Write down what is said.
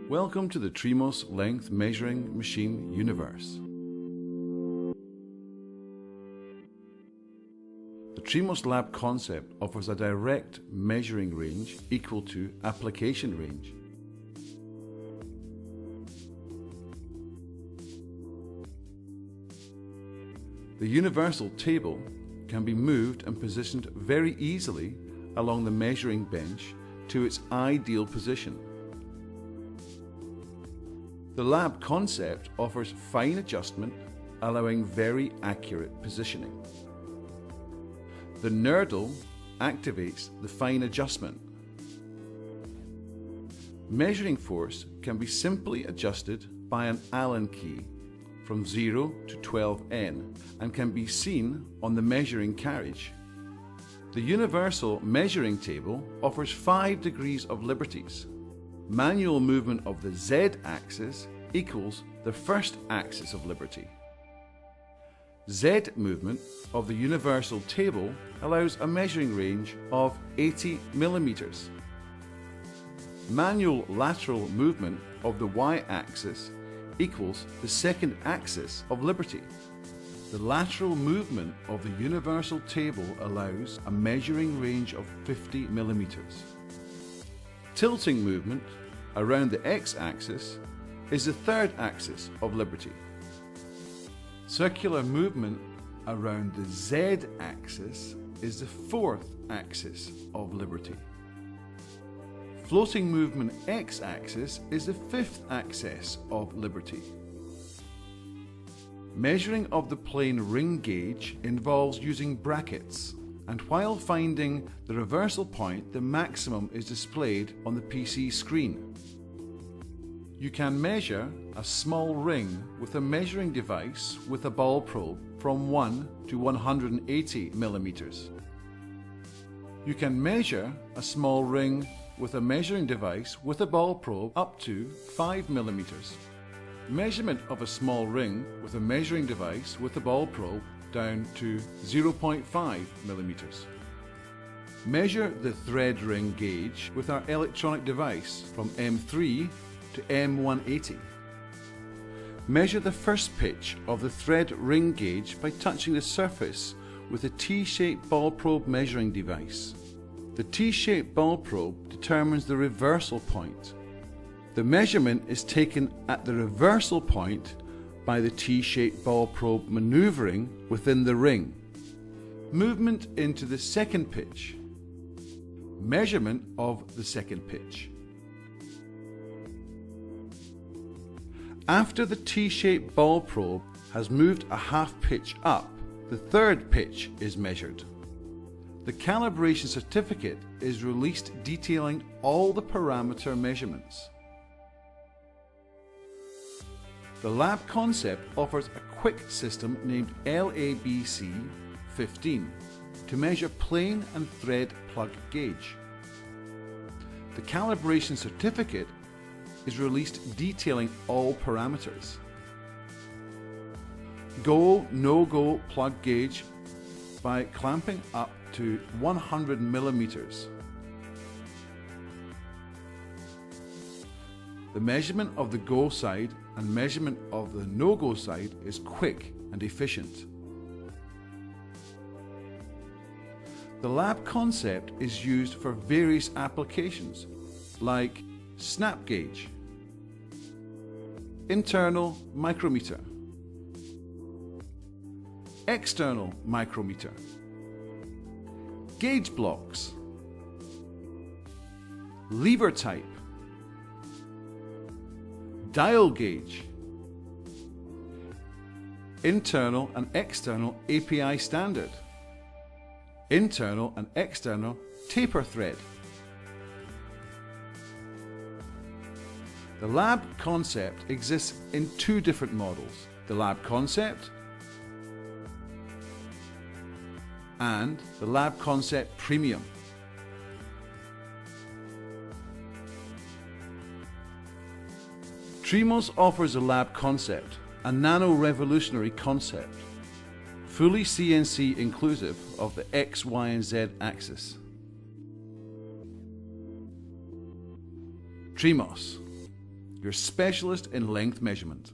Welcome to the Trimos Length Measuring Machine universe. The Trimos Lab concept offers a direct measuring range equal to application range. The universal table can be moved and positioned very easily along the measuring bench to its ideal position. The lab concept offers fine adjustment, allowing very accurate positioning. The nurdle activates the fine adjustment. Measuring force can be simply adjusted by an Allen key from 0 to 12N and can be seen on the measuring carriage. The universal measuring table offers 5 degrees of liberties. Manual movement of the Z-axis equals the first axis of liberty. Z movement of the universal table allows a measuring range of 80 millimeters. Manual lateral movement of the Y-axis equals the second axis of liberty. The lateral movement of the universal table allows a measuring range of 50 millimeters. Tilting movement around the X-axis is the third axis of liberty. Circular movement around the Z-axis is the fourth axis of liberty. Floating movement X-axis is the fifth axis of liberty. Measuring of the plane ring gauge involves using brackets, and while finding the reversal point, the maximum is displayed on the PC screen. You can measure a small ring with a measuring device with a ball probe from 1 to 180 millimeters. You can measure a small ring with a measuring device with a ball probe up to 5 millimeters. Measurement of a small ring with a measuring device with a ball probe down to 0.5 millimeters. Measure the thread ring gauge with our electronic device from M3 to M180. Measure the first pitch of the thread ring gauge by touching the surface with a T-shaped ball probe measuring device. The T-shaped ball probe determines the reversal point. The measurement is taken at the reversal point by the T-shaped ball probe maneuvering within the ring. Movement into the second pitch. Measurement of the second pitch. After the T-shaped ball probe has moved a half pitch up, the third pitch is measured. The calibration certificate is released detailing all the parameter measurements. The lab concept offers a quick system named LABC 15 to measure plane and thread plug gauge. The calibration certificate is released detailing all parameters. Go, no-go plug gauge by clamping up to 100 millimeters. The measurement of the go side and measurement of the no-go side is quick and efficient. The lab concept is used for various applications like snap gauge, internal micrometer, external micrometer, gauge blocks, lever type, dial gauge, internal and external API standard, internal and external taper thread. The lab concept exists in 2 different models: the lab concept and the lab concept premium. Trimos offers a lab concept, a nano-revolutionary concept, fully CNC inclusive of the X, Y and Z axis. Trimos, your specialist in length measurement.